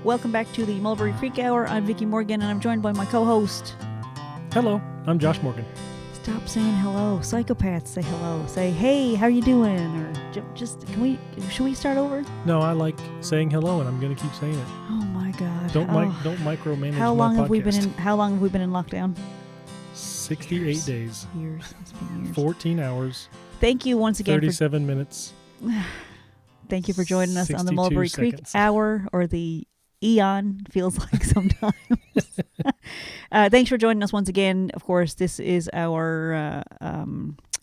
Welcome back to the Mulberry Phreak Hour. I'm Vicky Morgan, and I'm joined by my co-host. Hello, I'm Josh Morgan. Stop saying hello. Psychopaths say hello. Say, hey, how you doing? Or just, should we start over? No, I like saying hello, and I'm going to keep saying it. Oh my God. Don't micromanage how long my have we podcast. How long have we been in lockdown? 68 days. Years. It's been years. 14 hours. Thank you once again 37 minutes. Thank you for joining us on the 62 Mulberry seconds. Phreak Hour, or the Eon, feels like sometimes. Thanks for joining us once again. Of course, this is our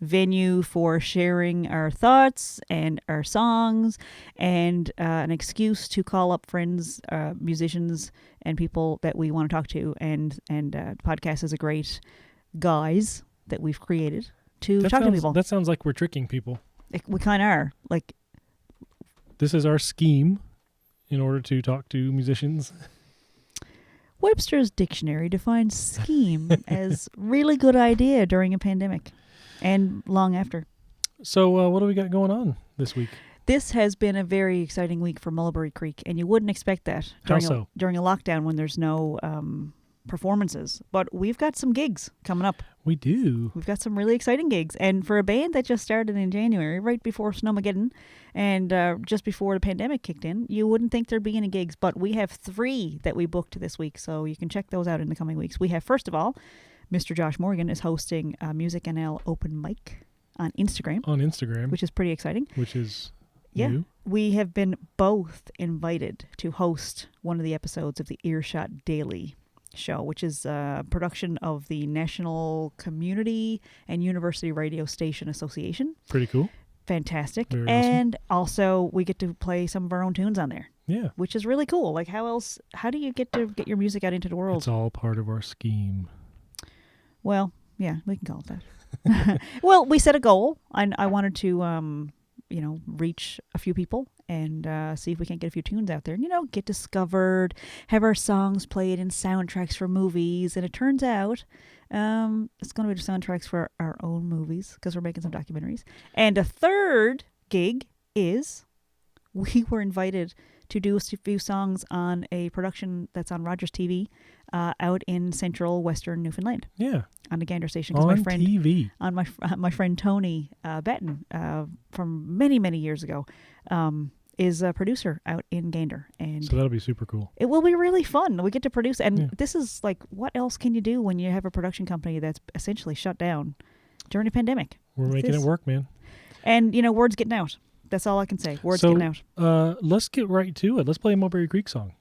venue for sharing our thoughts and our songs, and an excuse to call up friends, musicians, and people that we want to talk to. And the podcast is a great guise that we've created to talk to people. That sounds like we're tricking people. We kind of are. Like, this is our scheme in order to talk to musicians. Webster's dictionary defines scheme as really good idea during a pandemic and long after. So what do we got going on this week? This has been a very exciting week for Mulberry Creek, and you wouldn't expect that during a lockdown when there's no performances. But we've got some gigs coming up. We do. We've got some really exciting gigs. And for a band that just started in January, right before Snowmageddon, and just before the pandemic kicked in, you wouldn't think there'd be any gigs. But we have 3 that we booked this week, so you can check those out in the coming weeks. We have, first of all, Mr. Josh Morgan is hosting a Music NL open mic on Instagram. Which is pretty exciting. Which is new. We have been both invited to host one of the episodes of the Earshot Daily show, which is a production of the National Community and University Radio Station Association. Pretty cool. Fantastic. Very and awesome. Also we get to play some of our own tunes on there. Yeah. Which is really cool. Like, how do you get to get your music out into the world? It's all part of our scheme. Well, yeah, we can call it that. Well, we set a goal. I wanted to reach a few people and see if we can't get a few tunes out there and, get discovered, have our songs played in soundtracks for movies. And it turns out it's going to be the soundtracks for our own movies because we're making some documentaries. And a third gig is we were invited to do a few songs on a production that's on Rogers TV out in central western Newfoundland. Yeah. On the Gander station. On TV. On my friend Tony Batten from many, many years ago is a producer out in Gander. And so that'll be super cool. It will be really fun. We get to produce. And This is like, what else can you do when you have a production company that's essentially shut down during a pandemic? We're making it work, man. And, word's getting out. That's all I can say. Word's getting out. Let's get right to it. Let's play a Mulberry Creek song.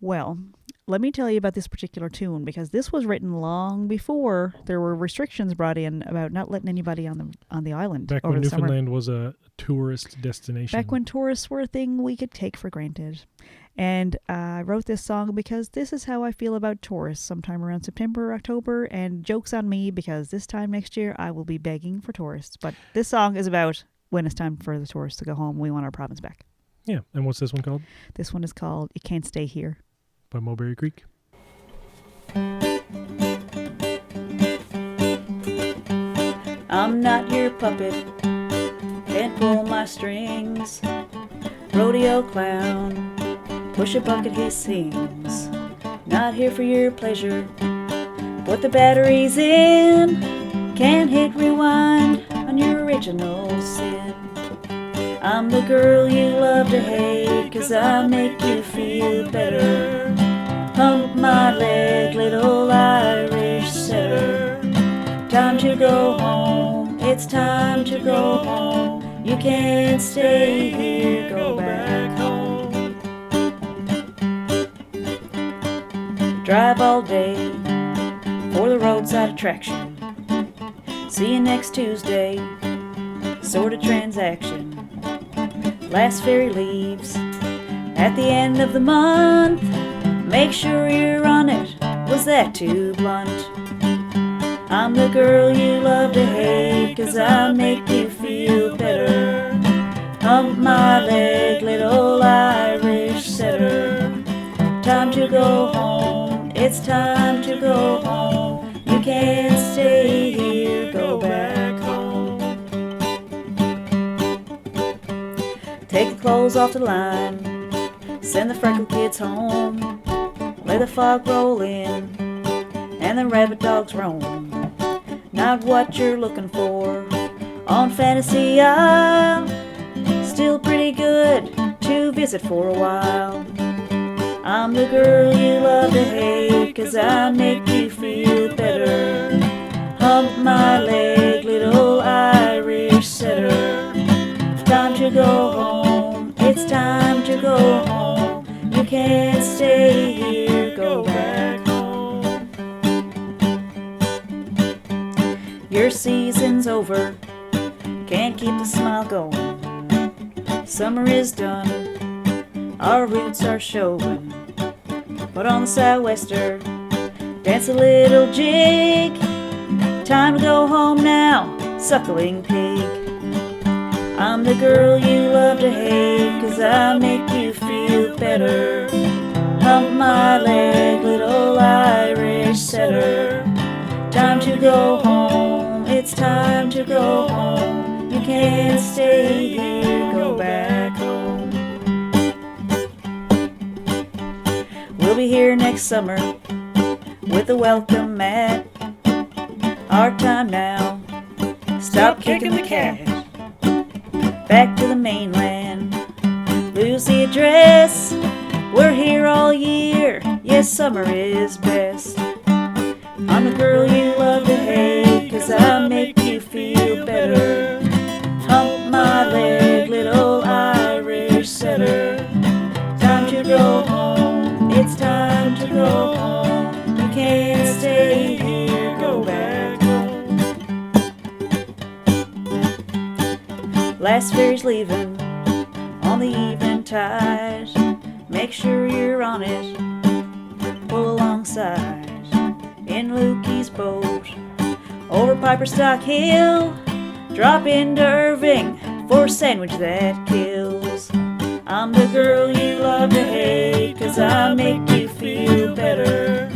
Well, let me tell you about this particular tune, because this was written long before there were restrictions brought in about not letting anybody on the island Back over when the summer. Newfoundland was a tourist destination. Back when tourists were a thing we could take for granted. And I wrote this song because this is how I feel about tourists sometime around September or October, and joke's on me because this time next year I will be begging for tourists. But this song is about when it's time for the tourists to go home. We want our province back. Yeah. And what's this one called? This one is called You Can't Stay Here. By Mulberry Creek. I'm not your puppet, can't pull my strings. Rodeo clown, push a bucket, he sings. Not here for your pleasure, put the batteries in. Can't hit rewind on your original sin. I'm the girl you love to hate, 'cause I make you feel better. Hump my leg, little Irish setter. Time to go home, it's time to go home. You can't stay here, go back home. Drive all day for the roadside attraction. See you next Tuesday, sort of transaction. Last ferry leaves at the end of the month. Make sure you're on it, was that too blunt? I'm the girl you love to hate, 'cause I make you feel better. Hump my leg, little Irish setter. Time to go home, it's time to go home. You can't stay here, go back home. Take the clothes off the line, Send the freckled kids home. Let the fog roll in, and the rabbit dogs roam. Not what you're looking for on Fantasy Isle. Still pretty good to visit for a while. I'm the girl you love to hate, 'cause I make you feel better. Hump my leg, little Irish setter. Time to go home, it's time to go home. You can't stay here, go back home. Your season's over, can't keep the smile going. Summer is done, our roots are showing. Put on the sou'wester, dance a little jig. Time to go home now, suckling pig. I'm the girl you love to hate, 'cause I make you feel better. Hump my leg, little Irish setter. Time to go home, it's time to go home. You can't stay here, go back home. We'll be here next summer with a welcome mat. Our time now, stop kicking the cat. Back to the mainland, lose the address. We're here all year, yes, summer is best. I'm the girl you love to hate, 'cause I make you feel better. Hump my leg, little Irish setter. Time to go home, it's time to go home. You can't stay here, go back home. Last ferry's leaving on the evening tide. Make sure you're on it, pull alongside. In Lukey's boat, over Piper's Stock Hill. Drop into Irving for a sandwich that kills. I'm the girl you love to hate, 'cause I make you feel better.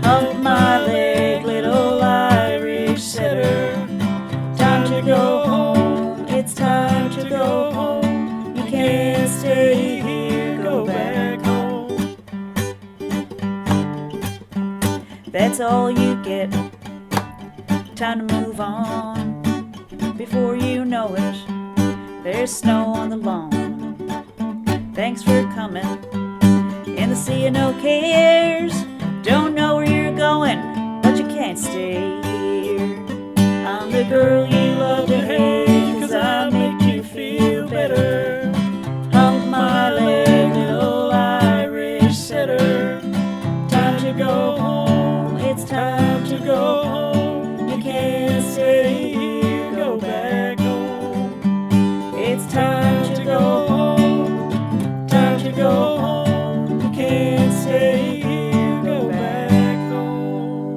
Hump my leg, little Irish setter. Time to go home, it's time to go home. You can't stay here, go back home. That's all you get, time to move on. Before you know it, there's snow on the lawn. Thanks for coming in the sea of no cares. Don't know where you're going, but you can't stay here. I'm the girl you love to hate, 'cause I make you feel better. Hump my leg, little Irish setter. Time to go home, it's time to go home. You can't stay here, go back home. It's time to go home, time to go home. You can't stay here, go back home.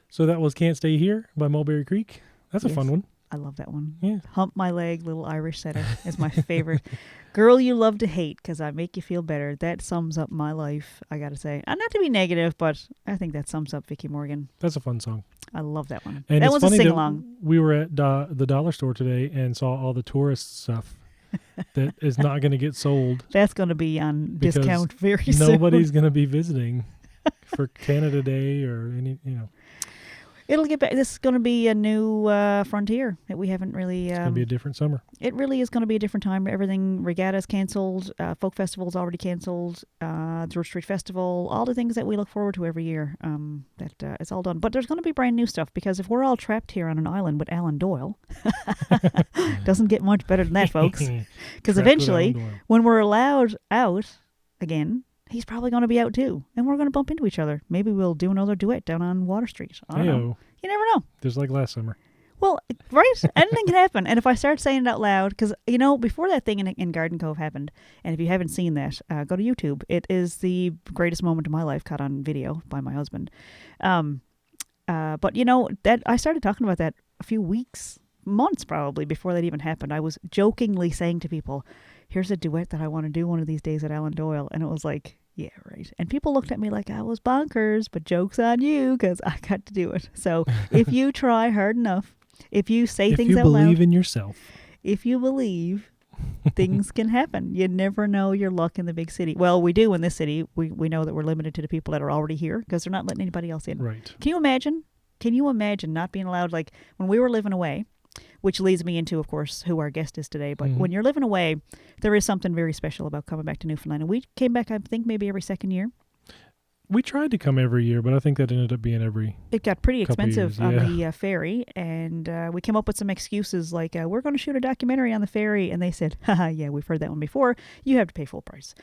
So that was Can't Stay Here by Mulberry Creek. That's a Yes. fun one. I love that one. Yeah. Hump my leg, little Irish setter is my favorite. Girl you love to hate, 'cause I make you feel better. That sums up my life, I gotta say. And not to be negative, but I think that sums up Vicky Morgan. That's a fun song. I love that one. And that it's was a funny sing-along. that we were at the dollar store today and saw all the tourist stuff that is not going to get sold. That's going to be on Because discount very soon. Nobody's going to be visiting for Canada Day or any, It'll get back. This is going to be a new frontier that we haven't really. It's going to be a different summer. It really is going to be a different time. Everything, regatta's canceled, folk festival's already canceled, George Street Festival, all the things that we look forward to every year. It's all done. But there's going to be brand new stuff, because if we're all trapped here on an island with Alan Doyle, doesn't get much better than that, folks. Because Trapped eventually, with Alan Doyle. when we're allowed out again, he's probably going to be out too, and we're going to bump into each other. Maybe we'll do another duet down on Water Street. I don't know. Heyo. You never know. Just like last summer. Well, right? Anything can happen. And if I start saying it out loud, because, before that thing in Garden Cove happened, and if you haven't seen that, go to YouTube. It is the greatest moment of my life, caught on video by my husband. But, that I started talking about that a few weeks, months probably, before that even happened. I was jokingly saying to people, here's a duet that I want to do one of these days at Alan Doyle. And it was like, yeah, right. And people looked at me like I was bonkers, but joke's on you, because I got to do it. So if you try hard enough, if you say If things you out loud, believe in yourself. if you believe, things can happen. You never know your luck in the big city. Well, we do in this city. We know that we're limited to the people that are already here because they're not letting anybody else in. Right. Can you imagine? Can you imagine not being allowed? Like when we were living away, which leads me into, of course, who our guest is today. But when you're living away, there is something very special about coming back to Newfoundland. And we came back, I think, maybe every second year. We tried to come every year, but I think that ended up being every... It got pretty couple expensive years, on the ferry, and we came up with some excuses like, we're going to shoot a documentary on the ferry, and they said, haha, yeah, we've heard that one before. You have to pay full price.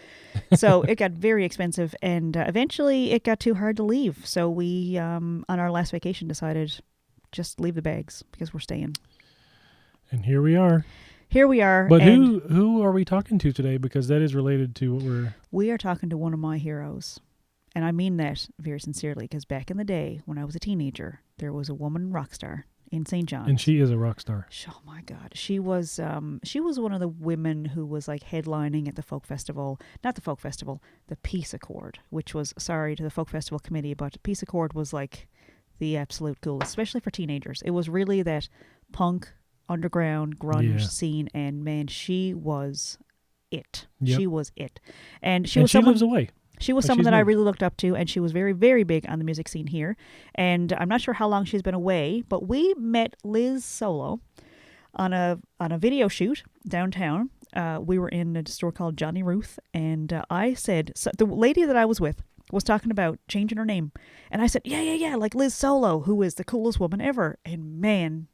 So it got very expensive, and eventually it got too hard to leave. So we, on our last vacation, decided just leave the bags because we're staying. And here we are. Here we are. But who are we talking to today? Because that is related to what we are talking to one of my heroes. And I mean that very sincerely, because back in the day, when I was a teenager, there was a woman rock star in St. John's. And she is a rock star. Oh my God. She was one of the women who was like headlining at the folk festival, not the folk festival, the Peace Accord, which was, sorry to the folk festival committee, but Peace Accord was like the absolute coolest, especially for teenagers. It was really that punk, underground, grunge scene, and man, she was it. Yep. She was it. And she lives away. She was someone that I really looked up to, and she was very, very big on the music scene here. And I'm not sure how long she's been away, but we met Liz Solo on a video shoot downtown. We were in a store called Johnny Ruth, and I said, so the lady that I was with was talking about changing her name. And I said, yeah, like Liz Solo, who is the coolest woman ever. And man,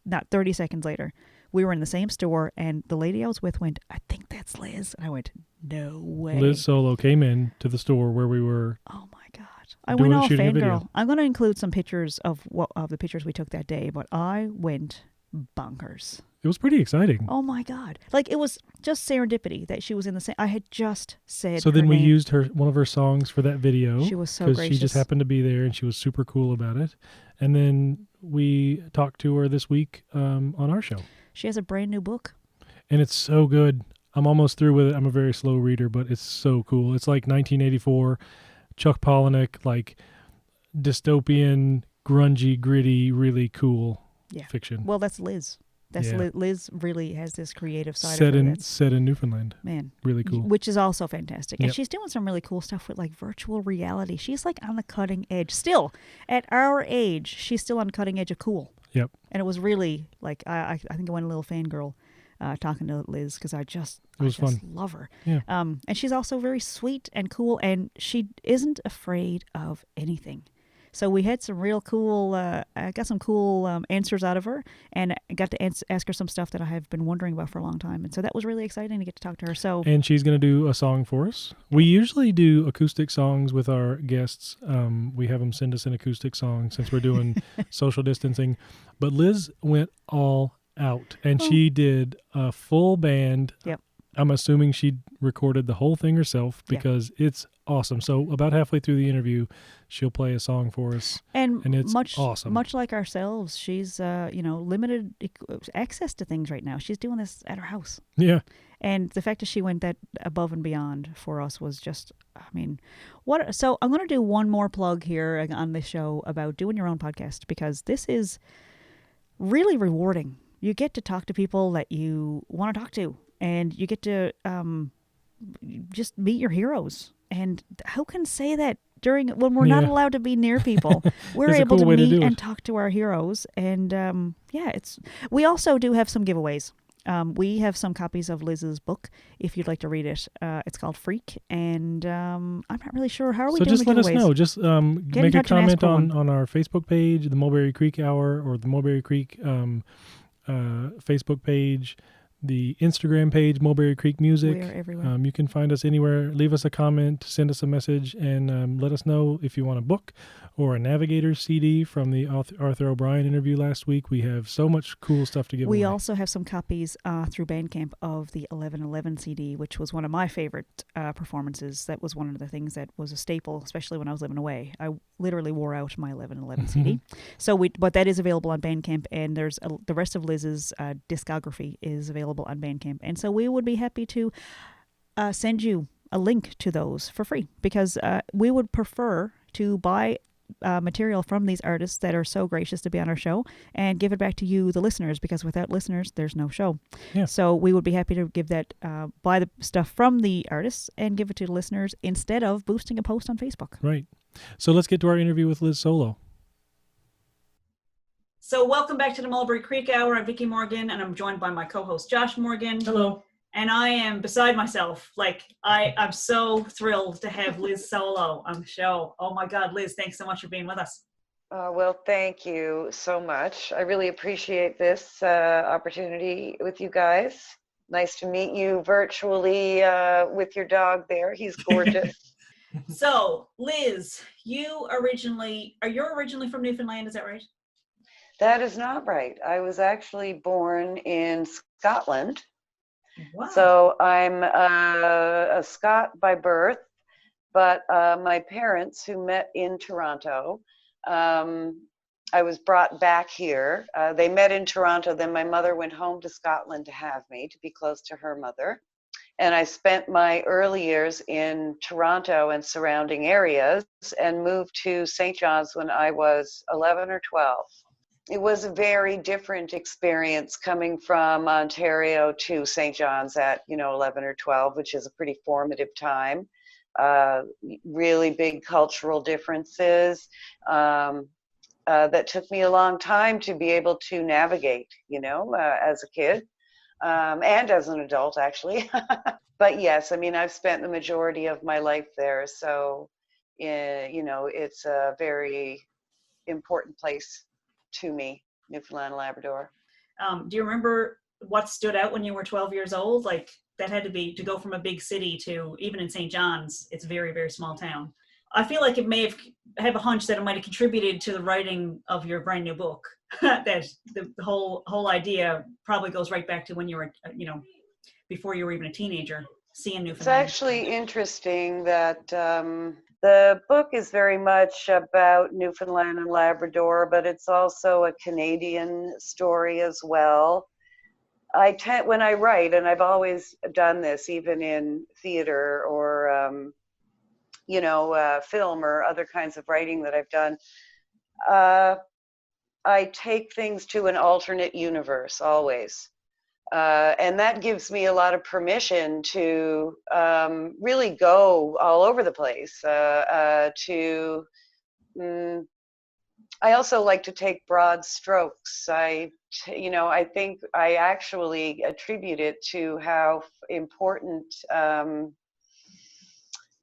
not 30 seconds later, we were in the same store, and the lady I was with went, I think that's Liz. And I went, no way. Liz Solo came in to the store where we were. Oh my God. I went all fangirl. I'm going to include some pictures of the pictures we took that day, but I went bonkers. It was pretty exciting. Oh my God. Like it was just serendipity that she was in the same. I had just said so then we name. used one of her songs for that video. She was so gracious. Because she just happened to be there and she was super cool about it. And then we talked to her this week on our show. She has a brand new book. And it's so good. I'm almost through with it. I'm a very slow reader, but it's so cool. It's like 1984, Chuck Palahniuk, like dystopian, grungy, gritty, really cool fiction. Well, that's Liz. Liz really has this creative side set of her. Set in Newfoundland. Man. Really cool. Which is also fantastic. Yep. And she's doing some really cool stuff with like virtual reality. She's like on the cutting edge. Still, at our age, she's still on the cutting edge of cool. Yep. And it was really like, I think I went a little fangirl talking to Liz because I just fun. Love her. Yeah. And she's also very sweet and cool, and she isn't afraid of anything. So we had some real cool, I got some cool answers out of her, and I got to ask her some stuff that I have been wondering about for a long time. And so that was really exciting to get to talk to her. And she's going to do a song for us. We usually do acoustic songs with our guests. We have them send us an acoustic song since we're doing social distancing. But Liz went all out, and she did a full band. Yep. I'm assuming she recorded the whole thing herself because it's awesome. So about halfway through the interview, she'll play a song for us, and it's awesome. Much like ourselves, she's limited access to things right now. She's doing this at her house. Yeah. And the fact that she went that above and beyond for us was just, what? So I'm going to do one more plug here on this show about doing your own podcast, because this is really rewarding. You get to talk to people that you want to talk to, and you get to just meet your heroes. And who can say that when we're not allowed to be near people? We're able to meet and talk to our heroes. And we also do have some giveaways. We have some copies of Liz's book, if you'd like to read it. It's called Phreak, and I'm not really sure how are we doing the giveaways. So just let us know. Just make a comment on our Facebook page, the Mulberry Creek Hour, or the Mulberry Creek Facebook page, the Instagram page, Mulberry Creek Music. We are everywhere. You can find us anywhere. Leave us a comment, send us a message, and let us know if you want a book or a Navigator CD from the Arthur O'Brien interview last week. We have so much cool stuff to give away. We also have some copies through Bandcamp of the 1111 CD, which was one of my favorite performances. That was one of the things that was a staple, especially when I was living away. I literally wore out my 1111 CD. But that is available on Bandcamp, and there's the rest of Liz's discography is available on Bandcamp. And so we would be happy to send you a link to those for free, because we would prefer to buy material from these artists that are so gracious to be on our show and give it back to you, the listeners, because without listeners, there's no show. Yeah. So we would be happy to give that, buy the stuff from the artists and give it to the listeners instead of boosting a post on Facebook. Right. So let's get to our interview with Liz Solo. So welcome back to the Mulberry Creek Hour. I'm Vicki Morgan, and I'm joined by my co-host Josh Morgan. Hello. And I am beside myself. Like, I'm so thrilled to have Liz Solo on the show. Oh my God, Liz, thanks so much for being with us. Well, thank you so much. I really appreciate this opportunity with you guys. Nice to meet you virtually with your dog there. He's gorgeous. So, Liz, you're originally from Newfoundland, is that right? That is not right. I was actually born in Scotland. Wow. So I'm a Scot by birth, but my parents, who met in Toronto, I was brought back here. They met in Toronto, then my mother went home to Scotland to have me, to be close to her mother. And I spent my early years in Toronto and surrounding areas and moved to St. John's when I was 11 or 12. It was a very different experience coming from Ontario to St. John's at, 11 or 12, which is a pretty formative time. Really big cultural differences that took me a long time to be able to navigate, as a kid and as an adult, actually. But yes, I mean, I've spent the majority of my life there. So, it's a very important place to me, Newfoundland and Labrador. Do you remember what stood out when you were 12 years old? Like, that had to be, to go from a big city to, even in St. John's, it's a very, very small town. I feel like it may have a hunch that it might have contributed to the writing of your brand new book. That the whole idea probably goes right back to when you were, before you were even a teenager, seeing Newfoundland. It's actually interesting that the book is very much about Newfoundland and Labrador, but it's also a Canadian story as well. When I write, and I've always done this, even in theater or film or other kinds of writing that I've done, I take things to an alternate universe always. And that gives me a lot of permission to really go all over the place. I also like to take broad strokes. I think I actually attribute it to how important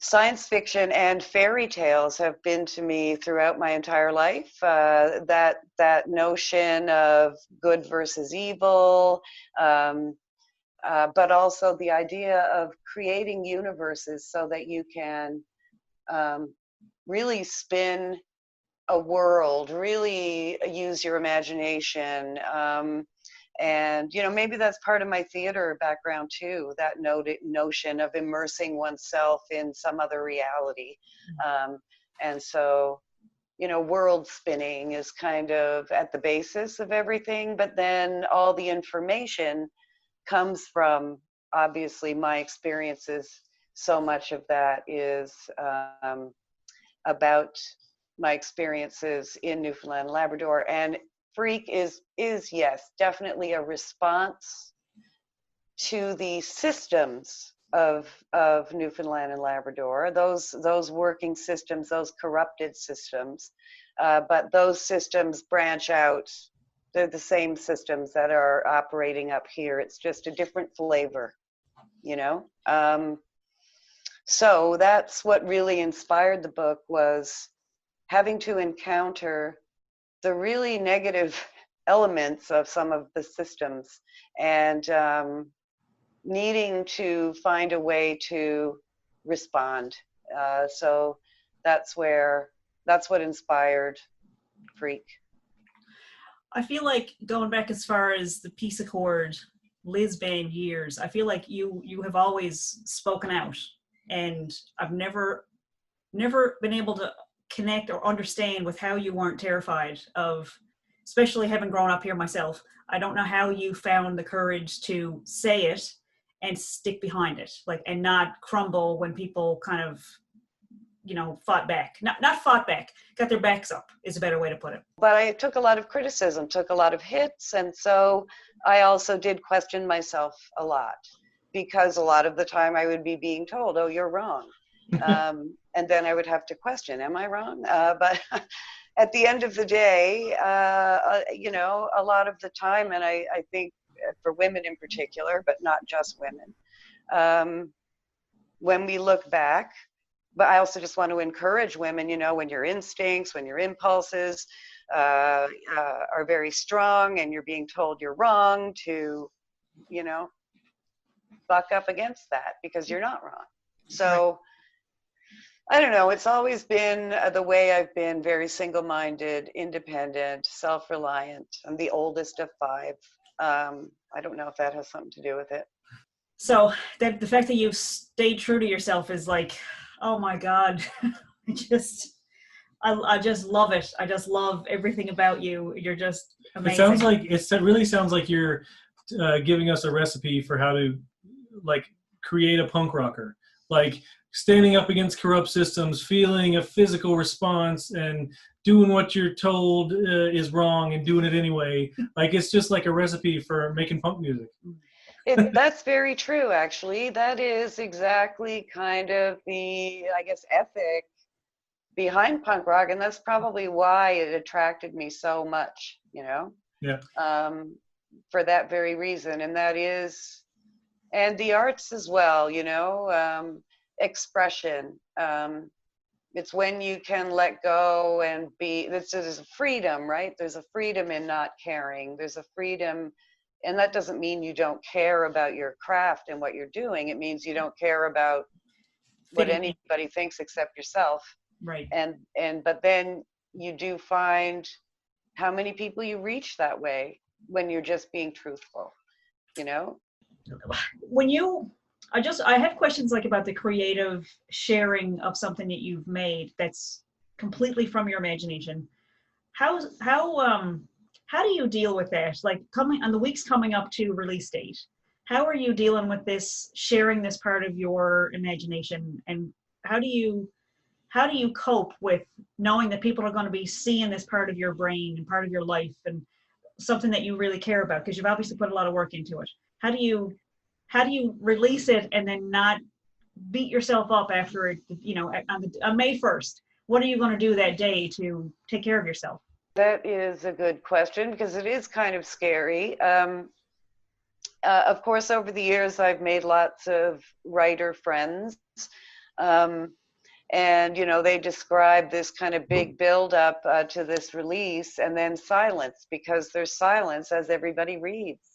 science fiction and fairy tales have been to me throughout my entire life. That notion of good versus evil, but also the idea of creating universes so that you can really spin a world, really use your imagination. And maybe that's part of my theater background too, that notion of immersing oneself in some other reality. And so world spinning is kind of at the basis of everything, but then all the information comes from obviously my experiences. So much of that is about my experiences in Newfoundland and Labrador. And Phreak is yes, definitely a response to the systems of Newfoundland and Labrador, those working systems, those corrupted systems, but those systems branch out. They're the same systems that are operating up here. It's just a different flavor, So that's what really inspired the book, was having to encounter the really negative elements of some of the systems and needing to find a way to respond. So that's what inspired Phreak. I feel like, going back as far as the peace accord, Liz Band years, I feel like you have always spoken out, and I've never been able to connect or understand with how you weren't terrified of, especially having grown up here myself. I don't know how you found the courage to say it and stick behind it, and not crumble when people kind of fought back. Not fought back, got their backs up is a better way to put it. But I took a lot of criticism, took a lot of hits, and so I also did question myself a lot, because a lot of the time I would be being told, oh, you're wrong. And then I would have to question, am I wrong? But at the end of the day, a lot of the time, and I think for women in particular, but not just women, when we look back, but I also just want to encourage women, when your instincts, when your impulses are very strong and you're being told you're wrong, to, buck up against that, because you're not wrong. So I don't know, it's always been the way I've been, very single-minded, independent, self-reliant. I'm the oldest of 5. I don't know if that has something to do with it. So the fact that you've stayed true to yourself is like, oh my God, I just love it. I just love everything about you. You're just amazing. It really sounds like you're giving us a recipe for how to create a punk rocker, standing up against corrupt systems, feeling a physical response, and doing what you're told is wrong and doing it anyway. It's just like a recipe for making punk music. That's very true, actually. That is exactly kind of the, I guess, ethic behind punk rock, and that's probably why it attracted me so much, Yeah. For that very reason. And that is, and the arts as well, expression. It's when you can let go and be, there's a freedom, right? There's a freedom in not caring. There's a freedom. And that doesn't mean you don't care about your craft and what you're doing. It means you don't care about what anybody thinks except yourself. Right. But then you do find how many people you reach that way when you're just being truthful, I have questions about the creative sharing of something that you've made that's completely from your imagination. How do you deal with that? Coming on the weeks coming up to release date, how are you dealing with this, sharing this part of your imagination, and how do you cope with knowing that people are going to be seeing this part of your brain and part of your life and something that you really care about, because you've obviously put a lot of work into it? How do you release it and then not beat yourself up after it, on May 1st? What are you going to do that day to take care of yourself? That is a good question, because it is kind of scary. Of course, over the years, I've made lots of writer friends. And, they describe this kind of big build-up to this release, and then silence, because there's silence as everybody reads.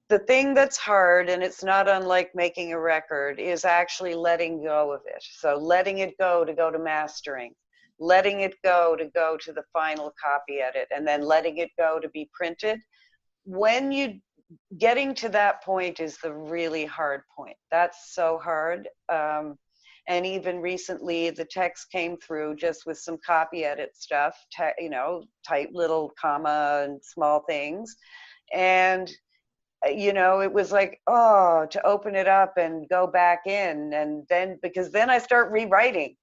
The thing that's hard, and it's not unlike making a record, is actually letting go of it. So letting it go to mastering, letting it go to the final copy edit, and then letting it go to be printed. When you getting to that point is the really hard point. That's so hard. And even recently, the text came through just with some copy edit stuff, type little comma and small things. And, it was to open it up and go back in. And then, because then I start rewriting.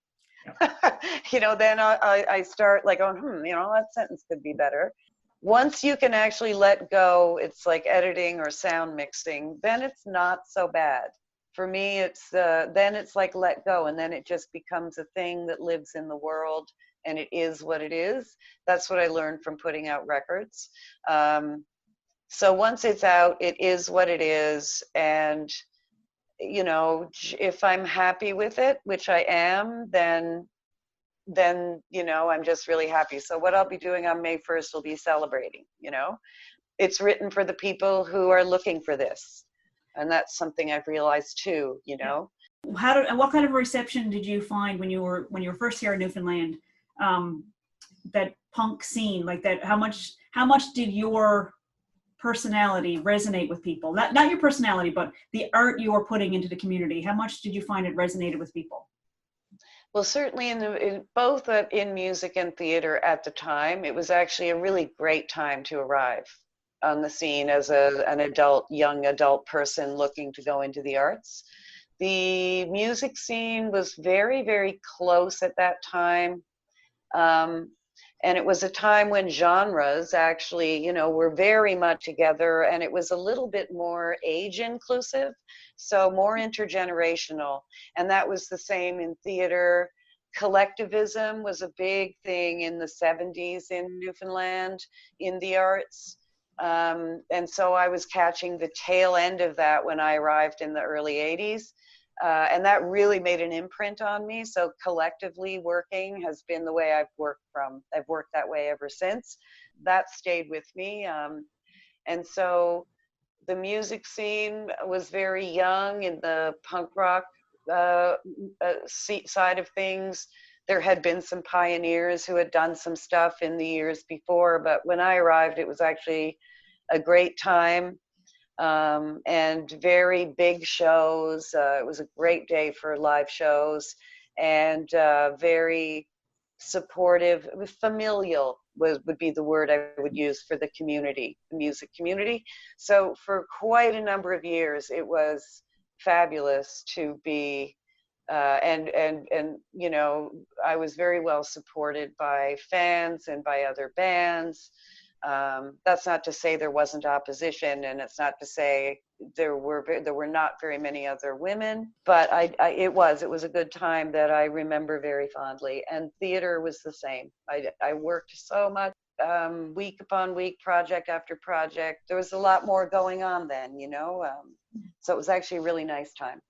Then I start going, that sentence could be better. Once you can actually let go, it's like editing or sound mixing, then it's not so bad. For me, it's then it's like let go, and then it just becomes a thing that lives in the world, and it is what it is. That's what I learned from putting out records. So once it's out, it is what it is, and if I'm happy with it, which I am, then I'm just really happy. So what I'll be doing on May 1st will be celebrating. It's written for the people who are looking for this. And that's something I've realized too, and what kind of reception did you find when you were first here in Newfoundland? That punk scene, that, how much did your personality resonate with people? Not your personality, but the art you were putting into the community. How much did you find it resonated with people? Well, certainly in both in music and theater at the time, it was actually a really great time to arrive on the scene as an young adult person looking to go into the arts. The music scene was very, very close at that time. And it was a time when genres actually, were very much together, and it was a little bit more age inclusive, so more intergenerational. And that was the same in theater. Collectivism was a big thing in the 70s in Newfoundland in the arts. And so I was catching the tail end of that when I arrived in the early 80s. And that really made an imprint on me. So collectively working has been the way I've worked from. I've worked that way ever since. That stayed with me. And so the music scene was very young in the punk rock side of things. There had been some pioneers who had done some stuff in the years before, but when I arrived, it was actually a great time. And very big shows. It was a great day for live shows, and very supportive. Familial would be the word I would use for the community, the music community. So for quite a number of years, it was fabulous to be. And I was very well supported by fans and by other bands. That's not to say there wasn't opposition, and it's not to say there were not very many other women, but it was a good time that I remember very fondly. And theater was the same. I worked so much, week upon week, project after project. There was a lot more going on then, so it was actually a really nice time.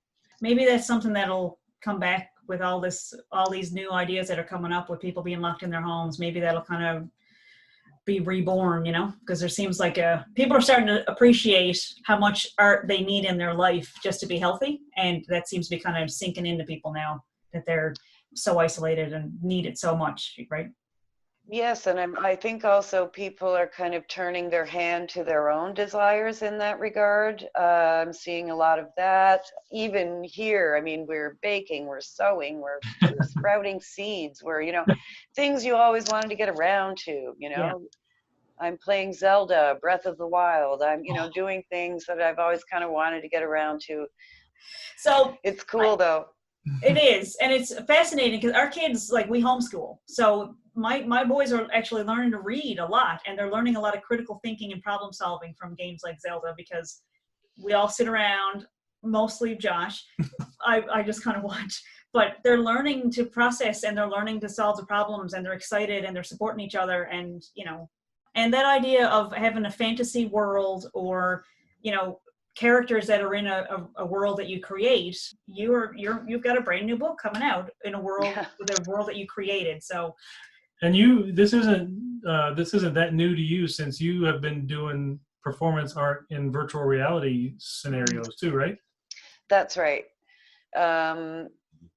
Maybe that's something that'll come back with all these new ideas that are coming up with people being locked in their homes. Maybe that'll kind of be reborn, because there seems like people are starting to appreciate how much art they need in their life just to be healthy. And that seems to be kind of sinking into people now, that they're so isolated and need it so much, right? Yes, and I think also people are kind of turning their hand to their own desires in that regard. I'm seeing a lot of that. Even here, I mean, we're baking, we're sewing, we're sprouting seeds, we're, things you always wanted to get around to, Yeah. I'm playing Zelda, Breath of the Wild. I'm, doing things that I've always kind of wanted to get around to. So it's cool though. It is, and it's fascinating because our kids, like, we homeschool. So my boys are actually learning to read a lot, and they're learning a lot of critical thinking and problem solving from games like Zelda, because we all sit around, mostly Josh. I just kind of watch, but they're learning to process, and they're learning to solve the problems, and they're excited, and they're supporting each other. And, and that idea of having a fantasy world, or, characters that are in a world that you create, you've got a brand new book coming out in a world with a world that you created. So, and this isn't that new to you, since you have been doing performance art in virtual reality scenarios too, right? That's right.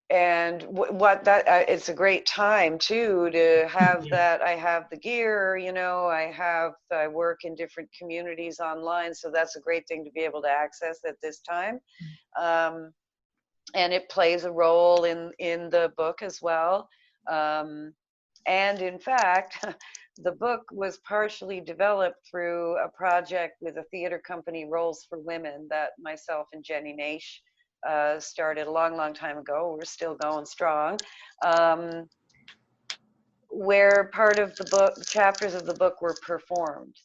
And it's a great time too to have that. I have the gear, I work in different communities online, so that's a great thing to be able to access at this time. And it plays a role in the book as well. And in fact, the book was partially developed through a project with a theater company, Roles for Women, that myself and Jenny Naish started a long time ago. We're still going strong. Where part of the book, chapters of the book, were performed.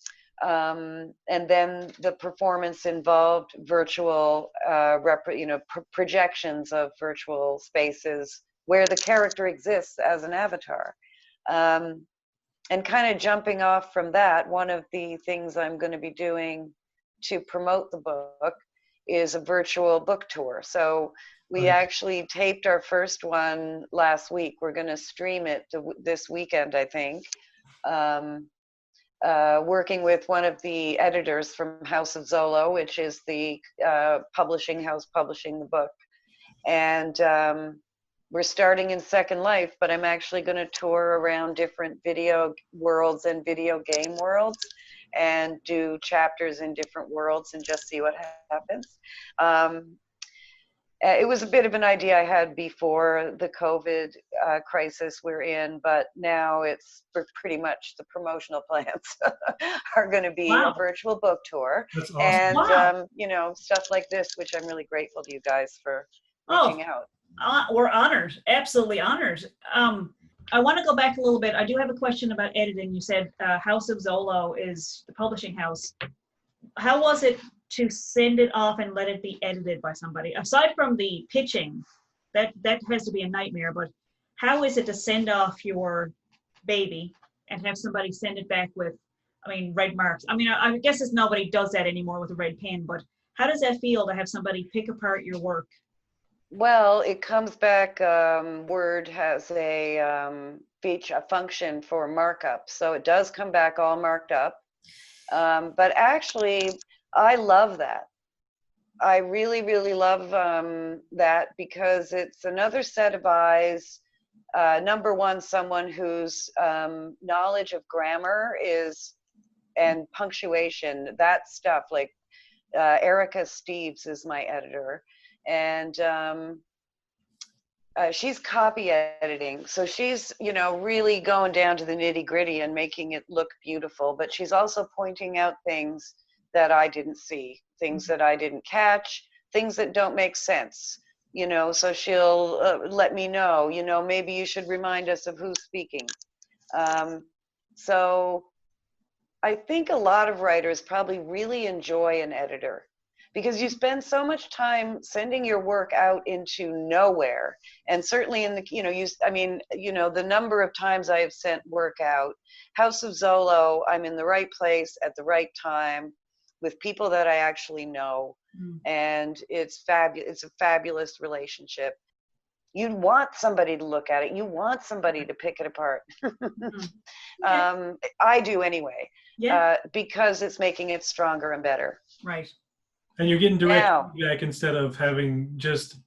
And then the performance involved virtual, projections of virtual spaces where the character exists as an avatar. And kind of jumping off from that, one of the things I'm going to be doing to promote the book is a virtual book tour. So we actually taped our first one last week. We're going to stream it this weekend, I think. Working with one of the editors from House of Zolo, which is the publishing house publishing the book. And we're starting in Second Life, but I'm actually going to tour around different video worlds and video game worlds, and do chapters in different worlds and just see what happens. It was a bit of an idea I had before the COVID crisis we're in, but now it's pretty much the promotional plans are going to be a virtual book tour. That's awesome. And, stuff like this, which I'm really grateful to you guys for reaching out. We're honored, absolutely honored. I want to go back a little bit. I do have a question about editing. You said House of Zolo is the publishing house. How was it to send it off and let it be edited by somebody? Aside from the pitching, that has to be a nightmare, but how is it to send off your baby and have somebody send it back with, red marks? I guess nobody does that anymore with a red pen, but how does that feel to have somebody pick apart your work? Well, it comes back, Word has a function for markup. So it does come back all marked up. But actually, I love that. I really, really love that because it's another set of eyes. Number one, someone whose knowledge of grammar and punctuation, that stuff, like Erica Steves is my editor. And she's copy editing, so she's really going down to the nitty gritty and making it look beautiful, but she's also pointing out things that I didn't see, things that I didn't catch, things that don't make sense, so she'll let me know, maybe you should remind us of who's speaking. So I think a lot of writers probably really enjoy an editor, because you spend so much time sending your work out into nowhere. And certainly in the, the number of times I have sent work out, House of Zolo, I'm in the right place at the right time with people that I actually know. And it's fabulous. It's a fabulous relationship. You want somebody to look at it. You want somebody to pick it apart. Okay. I do anyway, Yeah. because it's making it stronger and better. Right. And you're getting direct feedback instead of having just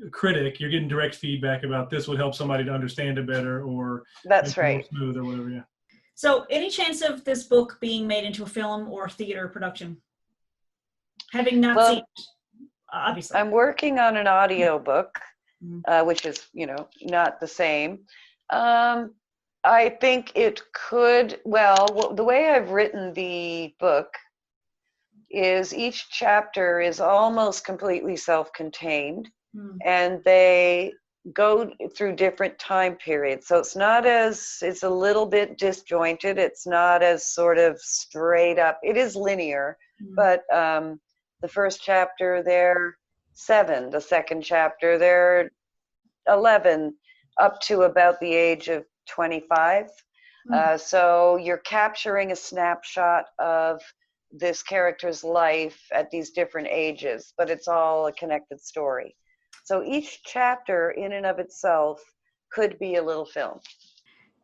a critic. You're getting direct feedback about this would help somebody to understand it better, or that's right, more smooth, or whatever. Yeah. So, any chance of this book being made into a film or theater production? Having not seen it, obviously. I'm working on an audio book, which is, not the same. I think it could. Well, the way I've written the book is each chapter is almost completely self-contained, and they go through different time periods. So it's a little bit disjointed. It's not as sort of straight up. It is linear, but the first chapter, they're 7. The second chapter, they're 11, up to about the age of 25. So you're capturing a snapshot of this character's life at these different ages, but it's all a connected story. So each chapter in and of itself could be a little film.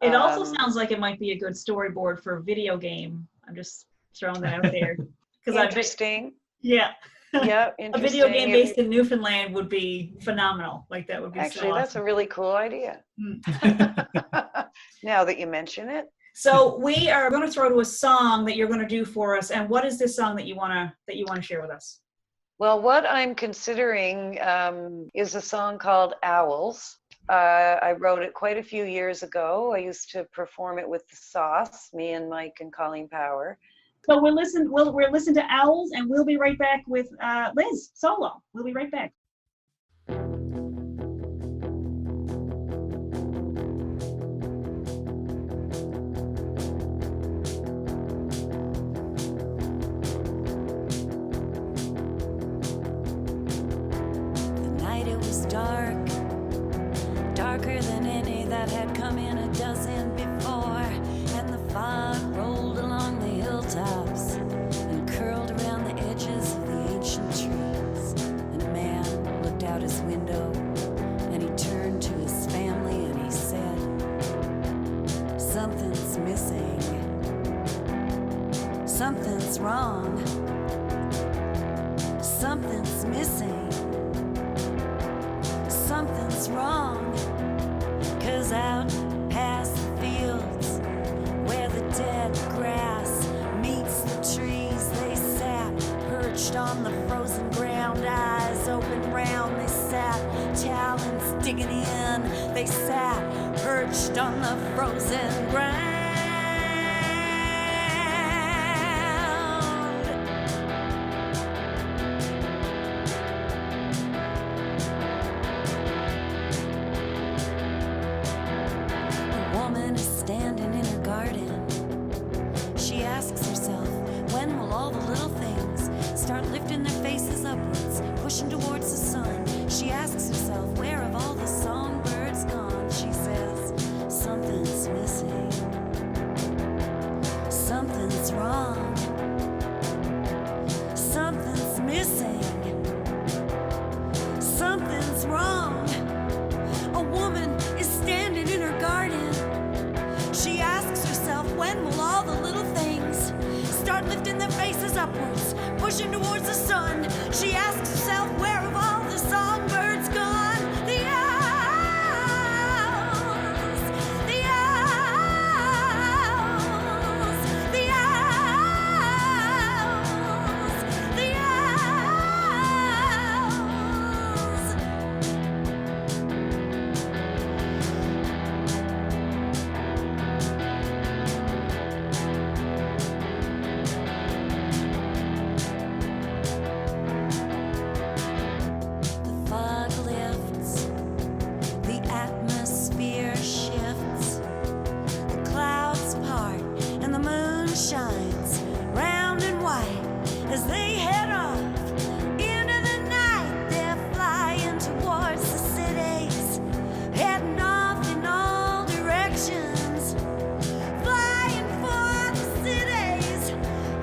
It also sounds like it might be a good storyboard for a video game. I'm just throwing that out there. Interesting. Yeah. Yeah, a video game based in Newfoundland would be phenomenal. Like that would be actually so awesome. That's a really cool idea. Now that you mention it. So we are going to throw to a song that you're going to do for us. And what is this song that you want to share with us? Well, what I'm considering is a song called Owls. I wrote it quite a few years ago. I used to perform it with the Sauce, me and Mike and Colleen Power. So we'll listen to Owls, and we'll be right back with Liz solo. We'll be right back. Darker than any that had come in a dozen before, and the fog rolled along the hilltops and curled around the edges of the ancient trees. And a man looked out his window, and he turned to his family and he said, "Something's missing. Something's wrong. Something's missing. Something's wrong." 'Cause out past the fields, where the dead grass meets the trees, they sat perched on the frozen ground, eyes open round. They sat, talons digging in. They sat perched on the frozen ground. pushing towards the sun. She asks herself, where have all the songbirds gone? She says, something's missing. Something's wrong. Something's missing. Something's wrong. A woman is standing in her garden. She asks herself, when will all the little things start lifting their faces upwards, pushing towards the sun? She asks herself, where have all the songbirds gone? The owls, the owls, the owls, the owls. The fog lifts, the atmosphere shifts, the clouds part, and the moon shines round and white as they head off into the night. They're flying towards the cities, heading off in all directions, flying for the cities,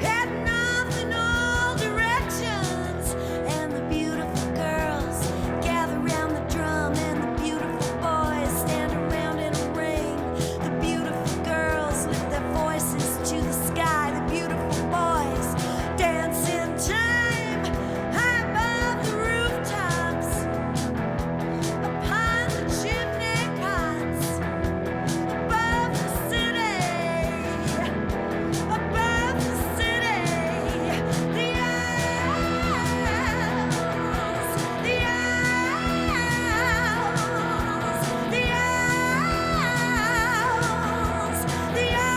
heading off in all directions. And the beautiful girls gather round the drum, and the beautiful boys stand around in a ring. The beautiful girls lift their voices to the sky. The beautiful boys dance in time high above the rooftops, upon the chimney pots, above the city, above the city. The owls, the owls, the owls, the owls.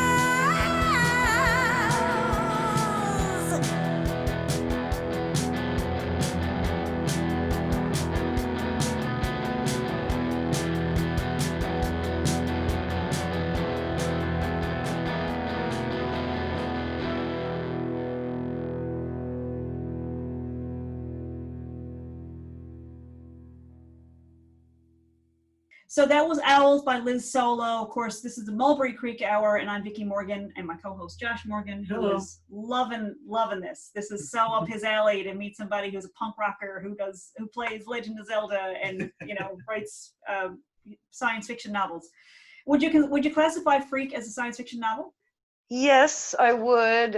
So that was Owls by Liz Solo. Of course, this is the Mulberry Creek Hour, and I'm Vicki Morgan, and my co-host Josh Morgan, who Hello. is loving this. This is so up his alley to meet somebody who's a punk rocker who plays Legend of Zelda and writes science fiction novels. Would you classify Phreak as a science fiction novel? Yes, I would.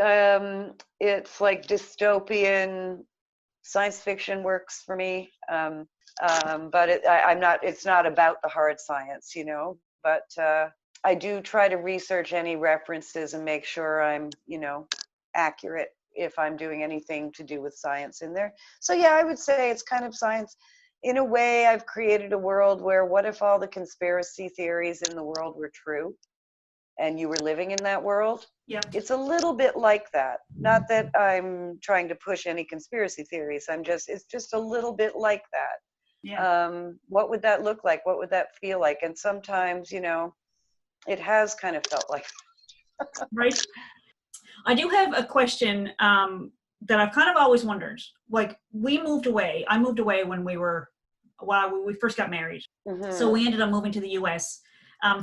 It's like dystopian science fiction works for me. But it's not about the hard science, but I do try to research any references and make sure I'm, accurate if I'm doing anything to do with science in there. So yeah, I would say it's kind of science. In a way, I've created a world where what if all the conspiracy theories in the world were true and you were living in that world? Yeah. It's a little bit like that. Not that I'm trying to push any conspiracy theories. It's just a little bit like that. Yeah. What would that look like? What would that feel like? And sometimes, it has kind of felt like Right. I do have a question that I've kind of always wondered. Like, I moved away when we first got married. Mhm. So we ended up moving to the US. I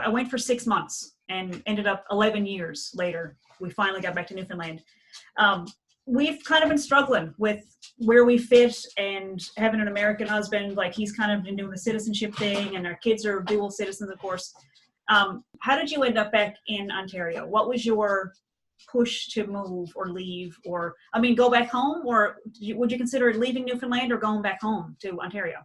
went for 6 months and ended up 11 years later. We finally got back to Newfoundland. We've kind of been struggling with where we fit, and having an American husband, like he's kind of been doing the citizenship thing, and our kids are dual citizens, of course. How did you end up back in Ontario? What was your push to move or leave, or go back home, or would you consider leaving Newfoundland or going back home to Ontario?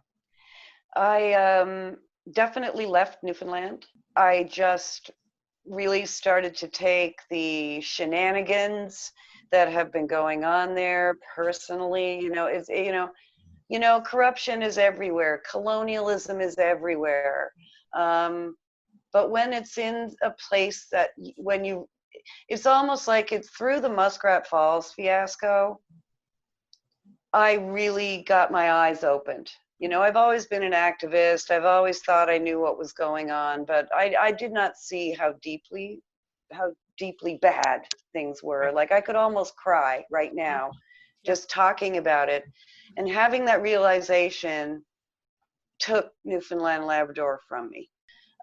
I definitely left Newfoundland. I just really started to take the shenanigans that have been going on there personally. Corruption is everywhere. Colonialism is everywhere. But when it's in a place that it's almost like it's through the Muskrat Falls fiasco, I really got my eyes opened. I've always been an activist. I've always thought I knew what was going on, but I did not see how deeply bad things were. Like I could almost cry right now just talking about it. And having that realization took Newfoundland and Labrador from me.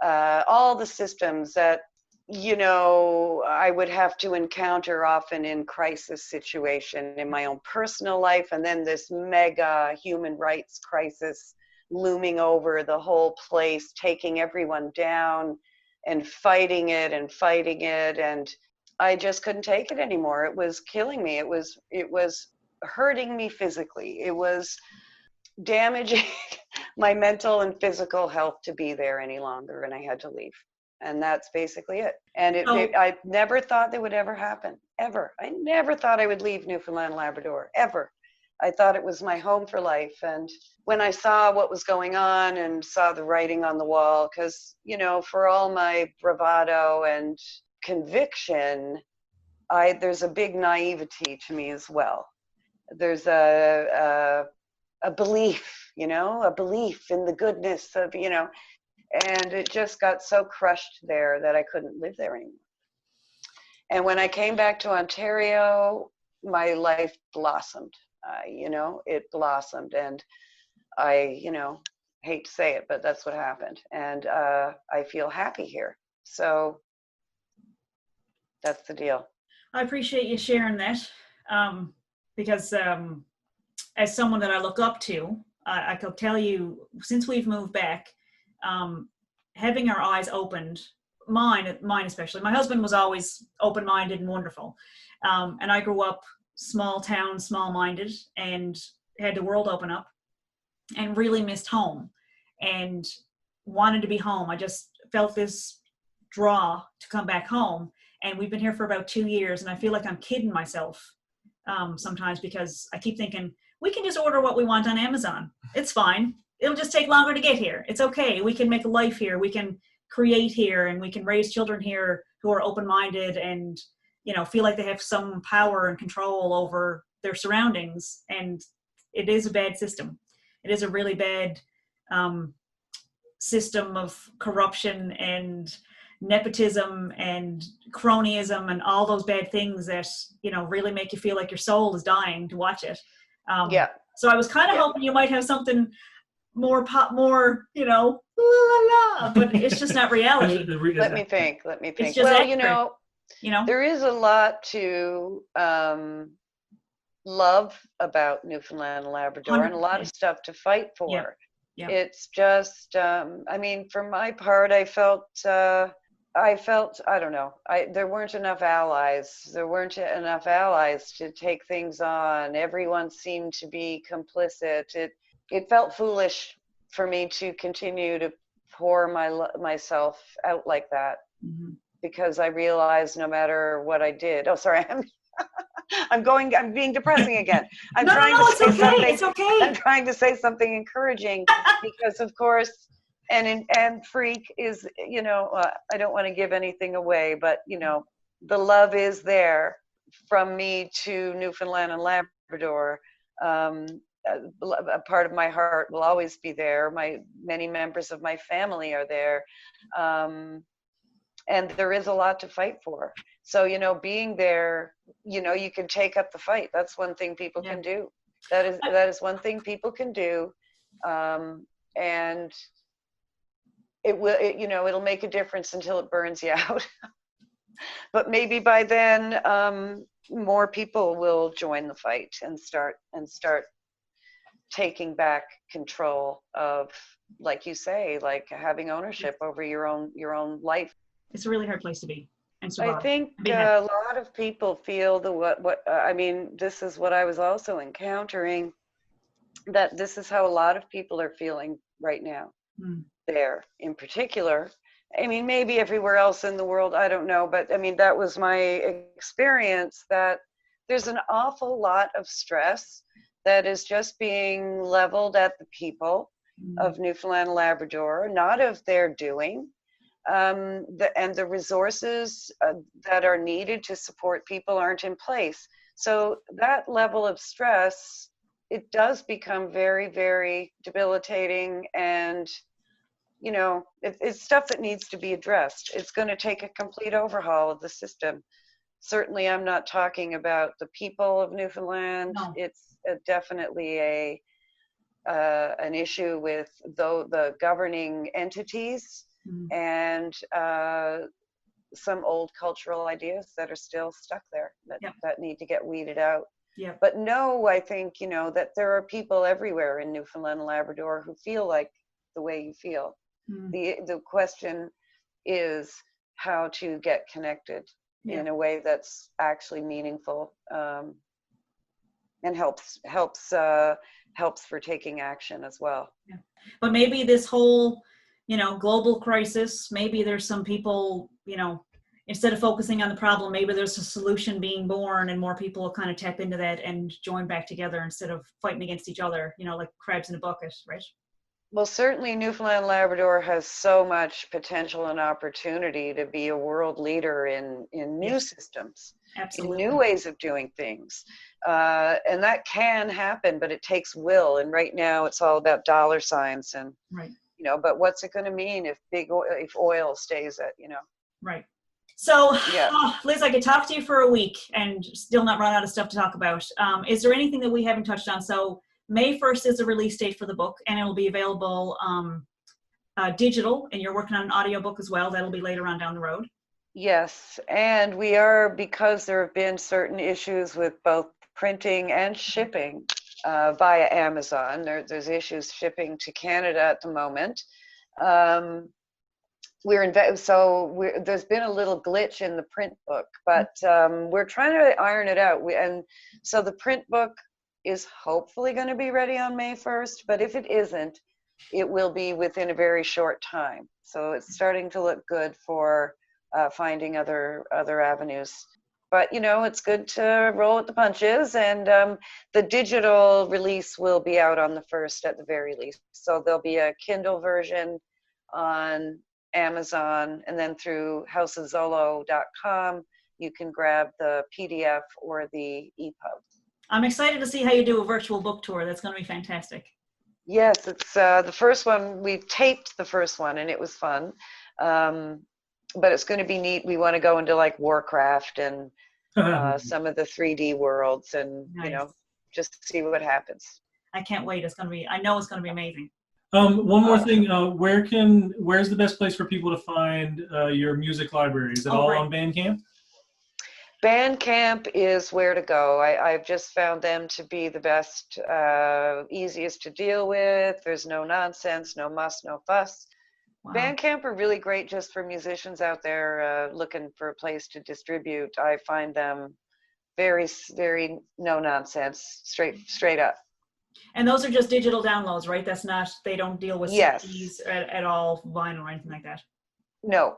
All the systems that, I would have to encounter often in crisis situation in my own personal life, and then this mega human rights crisis looming over the whole place, taking everyone down and fighting it. And I just couldn't take it anymore. It was killing me. It was hurting me physically. It was damaging my mental and physical health to be there any longer, and I had to leave. And that's basically it. And I never thought that would ever happen, ever. I never thought I would leave Newfoundland and Labrador, ever. I thought it was my home for life. And when I saw what was going on and saw the writing on the wall, because, for all my bravado and conviction, there's a big naivety to me as well. There's a belief, a belief in the goodness of, and it just got so crushed there that I couldn't live there anymore. And when I came back to Ontario, my life blossomed. It blossomed, and I, hate to say it, but that's what happened. And I feel happy here. So that's the deal. I appreciate you sharing that, because as someone that I look up to, I could tell you, since we've moved back, having our eyes opened, mine especially. My husband was always open-minded and wonderful, and I grew up small town, small-minded, and had the world open up, and really missed home, and wanted to be home. I just felt this draw to come back home, and we've been here for about 2 years, and I feel like I'm kidding myself sometimes, because I keep thinking, we can just order what we want on Amazon. It's fine. It'll just take longer to get here. It's okay. We can make a life here. We can create here, and we can raise children here who are open-minded and, feel like they have some power and control over their surroundings. And it is a bad system. It is a really bad system of corruption and nepotism and cronyism and all those bad things that, really make you feel like your soul is dying to watch it. So I was kind of hoping you might have something more la la la, but it's just not reality. Let me think. It's just well, there is a lot to love about Newfoundland and Labrador, 100%. And a lot of stuff to fight for. Yeah. It's just, for my part, I felt, I don't know, there weren't enough allies. There weren't enough allies to take things on. Everyone seemed to be complicit. It felt foolish for me to continue to pour myself out like that, because I realized no matter what I did. Oh, sorry, I'm being depressing again. It's okay. I'm trying to say something encouraging, because of course, and Phreak is, I don't want to give anything away, but the love is there from me to Newfoundland and Labrador. A part of my heart will always be there. Many members of my family are there. And there is a lot to fight for. So, being there, you can take up the fight. That's one thing people can do. That is one thing people can do. And it'll make a difference until it burns you out. But maybe by then, more people will join the fight and start taking back control of, like you say, like having ownership over your own life. It's a really hard place to be. And survive. I think a lot of people feel this is what I was also encountering, that this is how a lot of people are feeling right now. There in particular. Maybe everywhere else in the world, I don't know, but that was my experience, that there's an awful lot of stress that is just being leveled at the people of Newfoundland and Labrador, not of their doing. And the resources that are needed to support people aren't in place. So that level of stress, it does become very, very debilitating, and it's stuff that needs to be addressed. It's going to take a complete overhaul of the system. certainly I'm not talking about the people of Newfoundland. No. It's definitely an issue with the governing entities Mm. and some old cultural ideas that are still stuck there that need to get weeded out. Yeah. But no, I think, that there are people everywhere in Newfoundland and Labrador who feel like the way you feel. Mm. The question is how to get connected in a way that's actually meaningful, and helps for taking action as well. Yeah. But maybe this whole, global crisis, maybe there's some people, instead of focusing on the problem, maybe there's a solution being born and more people will kind of tap into that and join back together instead of fighting against each other, like crabs in a bucket, right? Well, certainly Newfoundland and Labrador has so much potential and opportunity to be a world leader in new systems, Absolutely. in new ways of doing things. And that can happen, but it takes will. And right now it's all about dollar signs and, right. But what's it going to mean if oil stays at, Right. So, yeah. Liz, I could talk to you for a week and still not run out of stuff to talk about. Is there anything that we haven't touched on? So May 1st is the release date for the book, and it'll be available digital, and you're working on an audiobook as well. That'll be later on down the road. Yes, and we are, because there have been certain issues with both printing and shipping via Amazon. There's issues shipping to Canada at the moment. There's been a little glitch in the print book, but we're trying to iron it out. So the print book is hopefully going to be ready on May 1st, but if it isn't, it will be within a very short time. So it's starting to look good for finding other avenues. But, it's good to roll with the punches, and the digital release will be out on the 1st at the very least. So there'll be a Kindle version on Amazon, and then through houseofzolo.com, you can grab the PDF or the EPUB. I'm excited to see how you do a virtual book tour. That's going to be fantastic. Yes, it's the first one. We taped the first one, and it was fun. But it's going to be neat. We want to go into like Warcraft and some of the 3D worlds, and nice. Just see what happens. I can't wait. I know it's going to be amazing. One more thing. Where's the best place for people to find your music library? Is it all on Bandcamp? Bandcamp is where to go. I've just found them to be the best, easiest to deal with. There's no nonsense, no muss, no fuss. Wow. Bandcamp are really great just for musicians out there looking for a place to distribute. I find them very, very no nonsense, straight up. And those are just digital downloads, right? They don't deal with CDs at all, vinyl or anything like that. No,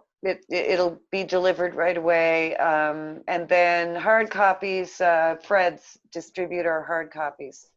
it'll be delivered right away. And then hard copies, Fred's distribute our hard copies.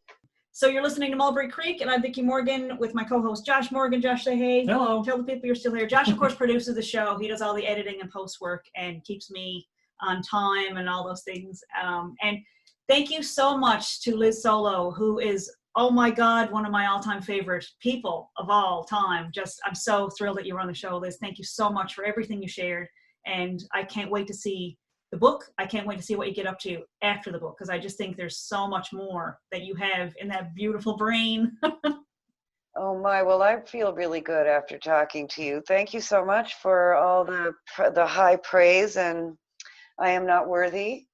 So you're listening to Mulberry Creek, and I'm Vicki Morgan with my co-host Josh Morgan. Josh, say hey. Hello. Tell the people you're still here. Josh, of course, produces the show. He does all the editing and post work and keeps me on time and all those things. And thank you so much to Liz Solo, who is, oh my God, one of my all-time favorite people of all time. I'm so thrilled that you were on the show, Liz. Thank you so much for everything you shared. And I can't wait to see the book. I can't wait to see what you get up to after the book, because I just think there's so much more that you have in that beautiful brain. Oh my, well, I feel really good after talking to you. Thank you so much for all the high praise, and I am not worthy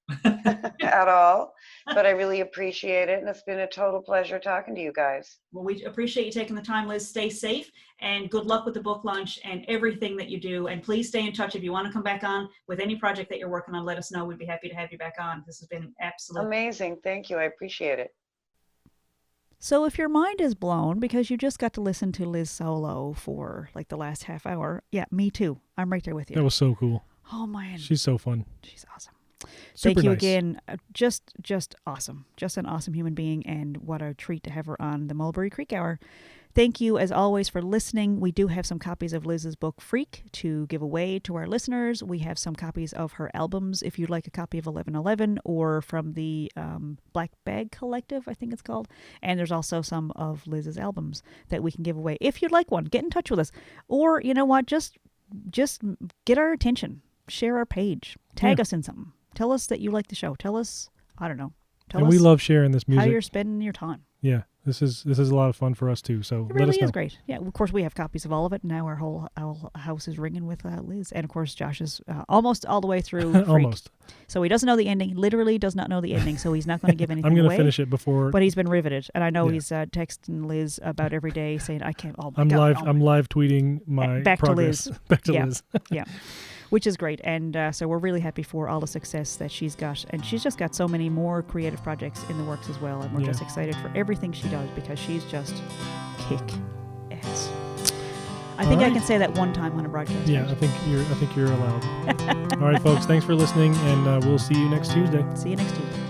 at all, but I really appreciate it, and it's been a total pleasure talking to you guys. Well, we appreciate you taking the time, Liz. Stay safe, and good luck with the book launch and everything that you do. And please stay in touch. If you want to come back on with any project that you're working on, let us know. We'd be happy to have you back on. This has been absolutely amazing. Thank you. I appreciate it. So if your mind is blown because you just got to listen to Liz Solo for like the last half hour, yeah, me too. I'm right there with you. That was so cool. Oh man, she's so fun. She's awesome. Super Thank you nice. again. Just awesome. Just an awesome human being, and what a treat to have her on the Mulberry Creek Hour. Thank you, as always, for listening. We do have some copies of Liz's book, Phreak, to give away to our listeners. We have some copies of her albums, if you'd like a copy of 1111, or from the Black Bag Collective, I think it's called. And there's also some of Liz's albums that we can give away. If you'd like one, get in touch with us. Or, you know what, just get our attention. Share our page. Tag us in something. Tell us that you like the show. Tell us, I don't know. Tell And us we love sharing this how music. you're spending your time. Yeah, this is a lot of fun for us too. So It let us really know. is great. Yeah, of course we have copies of all of it. And now our whole house is ringing with Liz, and of course Josh is almost all the way through. Phreak. Almost. So he doesn't know the ending. Literally does not know the ending. So he's not going to give anything I'm going away. to finish it before. But he's been riveted, and I know Yeah. he's texting Liz about every day, saying, "I can't." Oh my I'm God, live. oh my I'm live tweeting my Back to progress. Liz. Back to Yeah. Liz. yeah, which is great. And so we're really happy for all the success that she's got. And she's just got so many more creative projects in the works as well. And we're Yeah. just excited for everything she does because she's just kick ass. I think I Alright. can say that one time on a broadcast. Yeah, I think you're allowed. All right, folks. Thanks for listening, and we'll see you next Tuesday. See you next Tuesday.